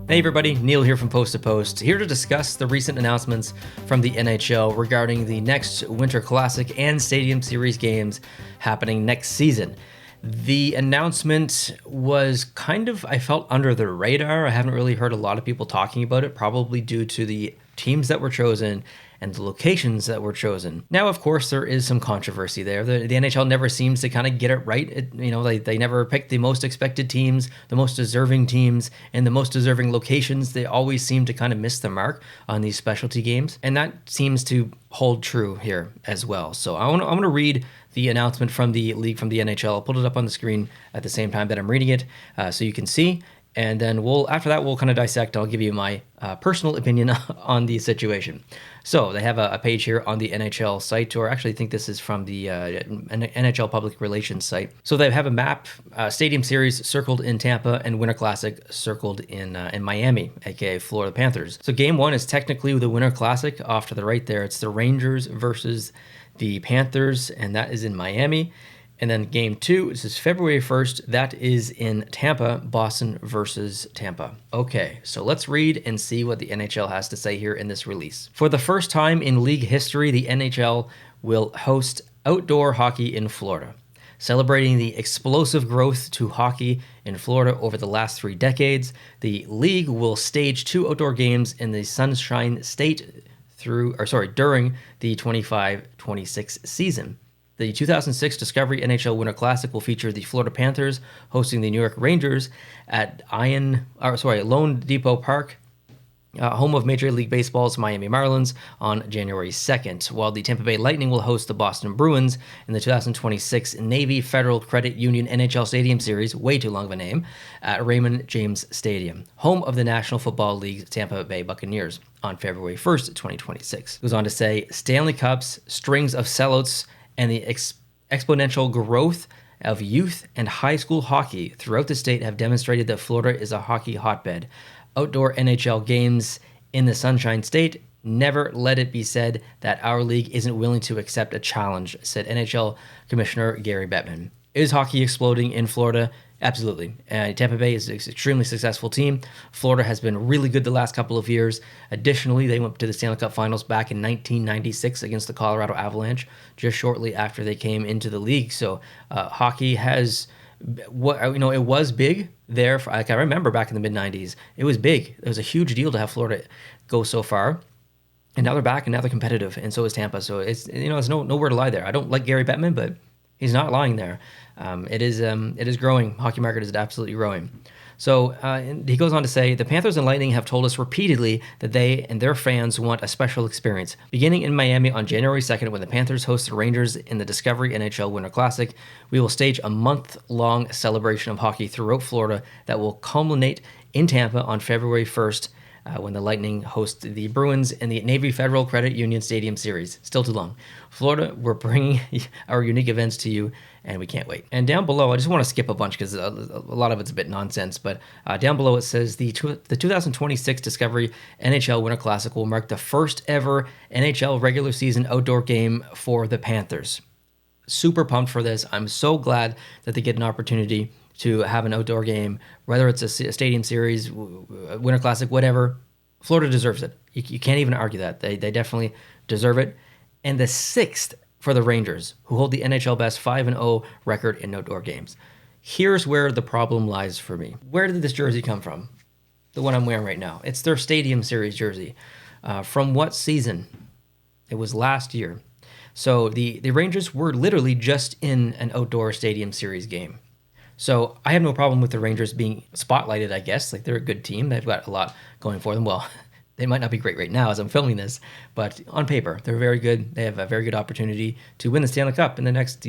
Hey everybody, Neil here from Post to Post, here to discuss the recent announcements from the NHL regarding the next Winter Classic and Stadium Series games happening next season. The announcement was kind of, I felt, under the radar. I haven't really heard a lot of people talking about it, probably due to the teams that were chosen and the locations that were chosen. Now, of course, there is some controversy there. The NHL never seems to kind of get it right. They never pick the most expected teams, the most deserving teams, and the most deserving locations. They always seem to kind of miss the mark on these specialty games, and that seems to hold true here as well. So I'm going to read the announcement from the league, from the NHL. I'll put it up on the screen at the same time that I'm reading it, so you can see. And then after that, we'll kind of dissect. I'll give you my personal opinion on the situation. So they have a page here on the NHL site, or actually I think this is from the NHL Public Relations site. So they have a map, Stadium Series circled in Tampa and Winter Classic circled in Miami, aka Florida Panthers. So game one is technically the Winter Classic. Off to the right there, it's the Rangers versus the Panthers, and that is in Miami. And then game two, this is February 1st, that is in Tampa, Boston versus Tampa. Okay, so let's read and see what the NHL has to say here in this release. For the first time in league history, the NHL will host outdoor hockey in Florida. Celebrating the explosive growth to hockey in Florida over the last 3 decades, the league will stage 2 outdoor games in the Sunshine State during the 25-26 season. The 2006 Discovery NHL Winter Classic will feature the Florida Panthers hosting the New York Rangers at Lone Depot Park, home of Major League Baseball's Miami Marlins, on January 2nd, while the Tampa Bay Lightning will host the Boston Bruins in the 2026 Navy Federal Credit Union NHL Stadium Series, way too long of a name, at Raymond James Stadium, home of the National Football League's Tampa Bay Buccaneers, on February 1st, 2026. It goes on to say, Stanley Cups, strings of sellouts, and the exponential growth of youth and high school hockey throughout the state have demonstrated that Florida is a hockey hotbed. Outdoor NHL games in the Sunshine State. Never let it be said that our league isn't willing to accept a challenge, said NHL Commissioner Gary Bettman. Is hockey exploding in Florida? Absolutely. Tampa Bay is an extremely successful team. Florida has been really good the last couple of years. Additionally, they went to the Stanley Cup Finals back in 1996 against the Colorado Avalanche, just shortly after they came into the league. So hockey has, it was big there. I remember back in the mid-90s, it was big. It was a huge deal to have Florida go so far. And now they're back, and now they're competitive, and so is Tampa. So it's nowhere to lie there. I don't like Gary Bettman, but he's not lying there. It is growing. Hockey market is absolutely growing. So he goes on to say, the Panthers and Lightning have told us repeatedly that they and their fans want a special experience. Beginning in Miami on January 2nd, when the Panthers host the Rangers in the Discovery NHL Winter Classic, we will stage a month-long celebration of hockey throughout Florida that will culminate in Tampa on February 1st, when the Lightning host the Bruins in the Navy Federal Credit Union Stadium Series. Still too long. Florida, we're bringing our unique events to you, and we can't wait. And down below, I just want to skip a bunch because a lot of it's a bit nonsense, but down below it says the 2026 Discovery NHL Winter Classic will mark the first ever NHL regular season outdoor game for the Panthers. Super pumped for this. I'm so glad that they get an opportunity to have an outdoor game, whether it's a Stadium Series, Winter Classic, whatever. Florida deserves it. You can't even argue that. They definitely deserve it. And the 6th for the Rangers, who hold the NHL best 5-0 record in outdoor games. Here's where the problem lies for me. Where did this jersey come from? The one I'm wearing right now. It's their Stadium Series jersey. From what season? It was last year. So the Rangers were literally just in an outdoor Stadium Series game. So I have no problem with the Rangers being spotlighted, I guess. Like, they're a good team. They've got a lot going for them. Well, they might not be great right now as I'm filming this, but on paper, they're very good. They have a very good opportunity to win the Stanley Cup in the next,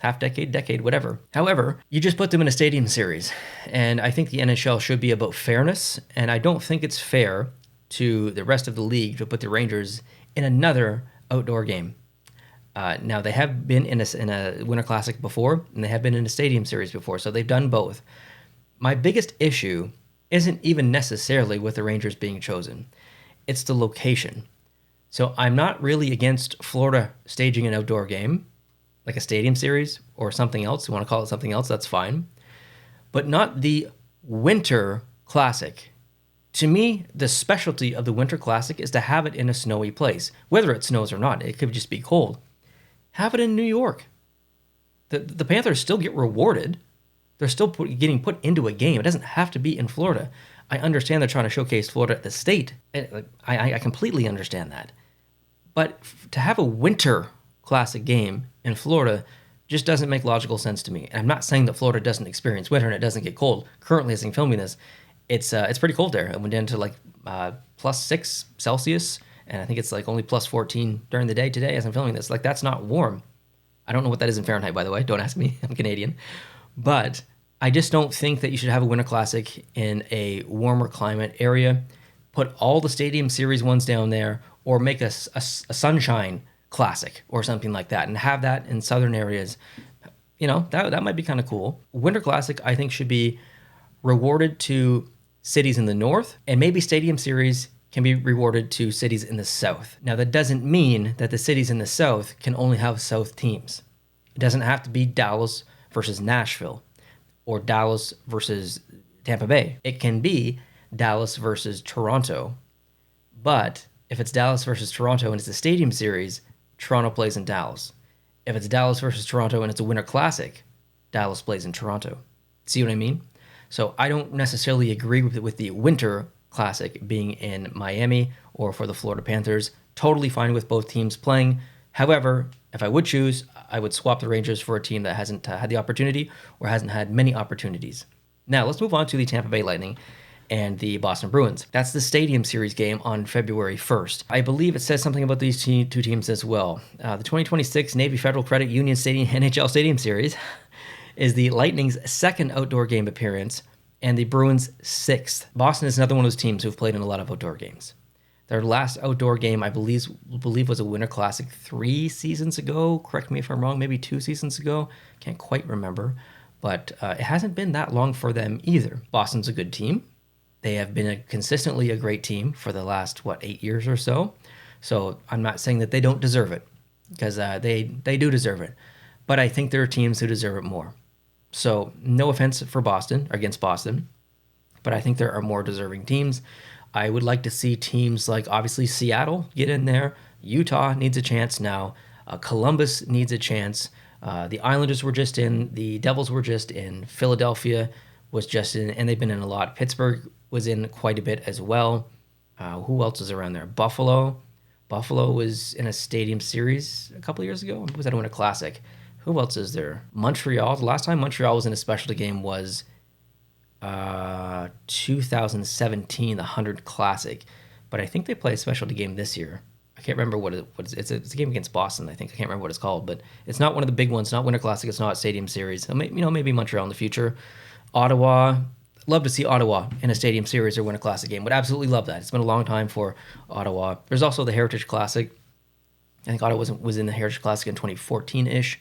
half decade, whatever. However, you just put them in a Stadium Series, and I think the NHL should be about fairness, and I don't think it's fair to the rest of the league to put the Rangers in another outdoor game. Now, they have been in a Winter Classic before, and they have been in a Stadium Series before, so they've done both. My biggest issue isn't even necessarily with the Rangers being chosen. It's the location. So I'm not really against Florida staging an outdoor game, like a Stadium Series or something else. You want to call it something else, that's fine. But not the Winter Classic To me, the specialty of the Winter Classic is to have it in a snowy place. Whether it snows or not, it could just be cold. Have it in New York. The Panthers still get rewarded. They're still getting put into a game. It doesn't have to be in Florida. I understand they're trying to showcase Florida at the state. I completely understand that. But to have a Winter Classic game in Florida just doesn't make logical sense to me. And I'm not saying that Florida doesn't experience winter and it doesn't get cold. Currently, as I'm filming this, it's pretty cold there. It went down to like +6 Celsius, and I think it's like only +14 during the day today as I'm filming this. Like, that's not warm. I don't know what that is in Fahrenheit, by the way. Don't ask me. I'm Canadian. But I just don't think that you should have a Winter Classic in a warmer climate area. Put all the Stadium Series ones down there, or make a Sunshine Classic or something like that, and have that in southern areas. You know, that might be kind of cool. Winter Classic, I think, should be rewarded to cities in the north, and maybe Stadium Series can be rewarded to cities in the south. Now, that doesn't mean that the cities in the south can only have south teams. It doesn't have to be Dallas versus Nashville or Dallas versus Tampa Bay. It can be Dallas versus Toronto. But if it's Dallas versus Toronto and it's a Stadium Series, Toronto plays in Dallas. If it's Dallas versus Toronto and it's a Winter Classic, Dallas plays in Toronto. See what I mean? So I don't necessarily agree with the Winter Classic being in Miami or for the Florida Panthers. Totally fine with both teams playing. However, if I would choose, I would swap the Rangers for a team that hasn't had the opportunity or hasn't had many opportunities. Now, let's move on to the Tampa Bay Lightning and the Boston Bruins. That's the Stadium Series game on February 1st. I believe it says something about these two teams as well. The 2026 Navy Federal Credit Union Stadium NHL Stadium Series is the Lightning's second outdoor game appearance and the Bruins' sixth. Boston is another one of those teams who've played in a lot of outdoor games. Their last outdoor game, I believe was a Winter Classic 3 seasons ago. Correct me if I'm wrong, maybe 2 seasons ago. Can't quite remember. But it hasn't been that long for them either. Boston's a good team. They have been consistently a great team for the last, 8 years or so. So I'm not saying that they don't deserve it, because they do deserve it. But I think there are teams who deserve it more. So no offense for Boston, or against Boston, but I think there are more deserving teams. I would like to see teams like, obviously, Seattle get in there. Utah needs a chance now. Columbus needs a chance. The Islanders were just in. The Devils were just in. Philadelphia was just in, and they've been in a lot. Pittsburgh was in quite a bit as well. Who else is around there? Buffalo. Buffalo was in a Stadium Series a couple of years ago. Was that a Classic? Who else is there? Montreal. The last time Montreal was in a specialty game was 2017, the 100 Classic. But I think they play a specialty game this year. I can't remember what it's a game against Boston, I think. I can't remember what it's called, but it's not one of the big ones. Not Winter Classic. It's not Stadium Series. Maybe Montreal in the future. Ottawa. Love to see Ottawa in a Stadium Series or Winter Classic game. Would absolutely love that. It's been a long time for Ottawa. There's also the Heritage Classic. I think Ottawa was in the Heritage Classic in 2014-ish.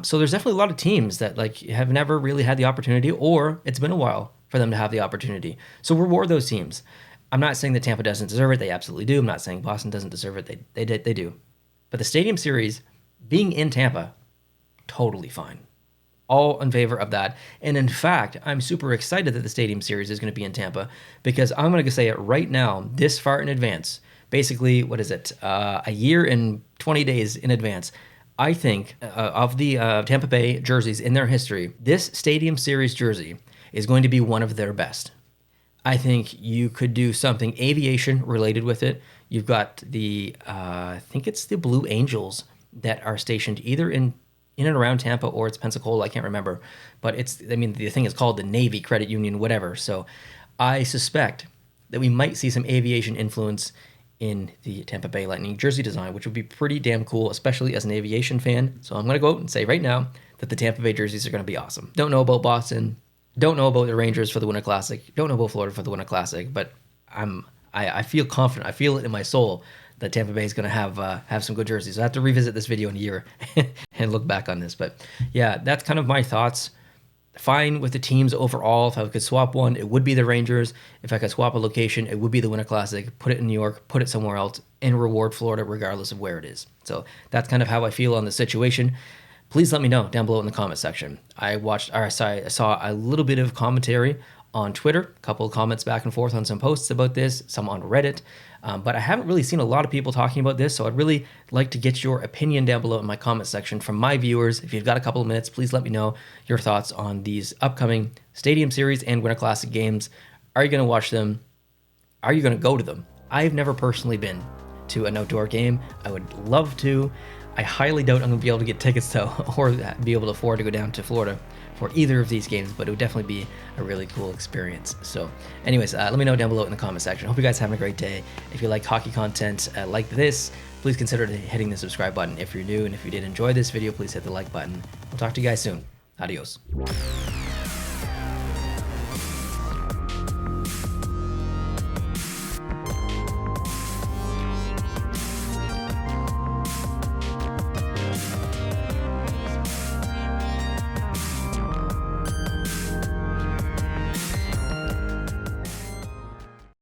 So there's definitely a lot of teams that have never really had the opportunity, or it's been a while for them to have the opportunity. So reward those teams. I'm not saying that Tampa doesn't deserve it. They absolutely do. I'm not saying Boston doesn't deserve it. They do. But the Stadium Series being in Tampa, totally fine. All in favor of that. And in fact, I'm super excited that the Stadium Series is going to be in Tampa, because I'm going to say it right now, this far in advance. Basically, what is it? A year and 20 days in advance. I think of the Tampa Bay jerseys in their history, this Stadium Series jersey is going to be one of their best. I think you could do something aviation related with it. You've got I think it's the Blue Angels that are stationed either in and around Tampa, or it's Pensacola, I can't remember. But the thing is called the Navy Credit Union, whatever. So I suspect that we might see some aviation influence in the Tampa Bay Lightning jersey design, which would be pretty damn cool, especially as an aviation fan. So I'm going to go out and say right now that the Tampa Bay jerseys are going to be awesome. Don't know about Boston. Don't know about the Rangers for the Winter Classic. Don't know about Florida for the Winter Classic. But I feel confident. I feel it in my soul that Tampa Bay is going to have some good jerseys. So I have to revisit this video in a year and look back on this. But yeah, that's kind of my thoughts. Fine with the teams overall. If I could swap one, it would be the Rangers. If I could swap a location, it would be the Winter Classic. Put it in New York, put it somewhere else, and reward Florida regardless of where it is. So that's kind of how I feel on the situation. Please let me know down below in the comment section. I saw a little bit of commentary on Twitter, a couple of comments back and forth on some posts about this, some on Reddit, but I haven't really seen a lot of people talking about this, so I'd really like to get your opinion down below in my comment section from my viewers. If you've got a couple of minutes, please let me know your thoughts on these upcoming Stadium Series and Winter Classic games. Are you going to watch them? Are you going to go to them? I've never personally been to an outdoor game. I would love to. I highly doubt I'm going to be able to get tickets though, or be able to afford to go down to Florida for either of these games, but it would definitely be a really cool experience. So anyways, let me know down below in the comment section. Hope you guys are having a great day. If you like hockey content like this, please consider hitting the subscribe button if you're new, and if you did enjoy this video, please hit the like button. We'll talk to you guys soon. Adios.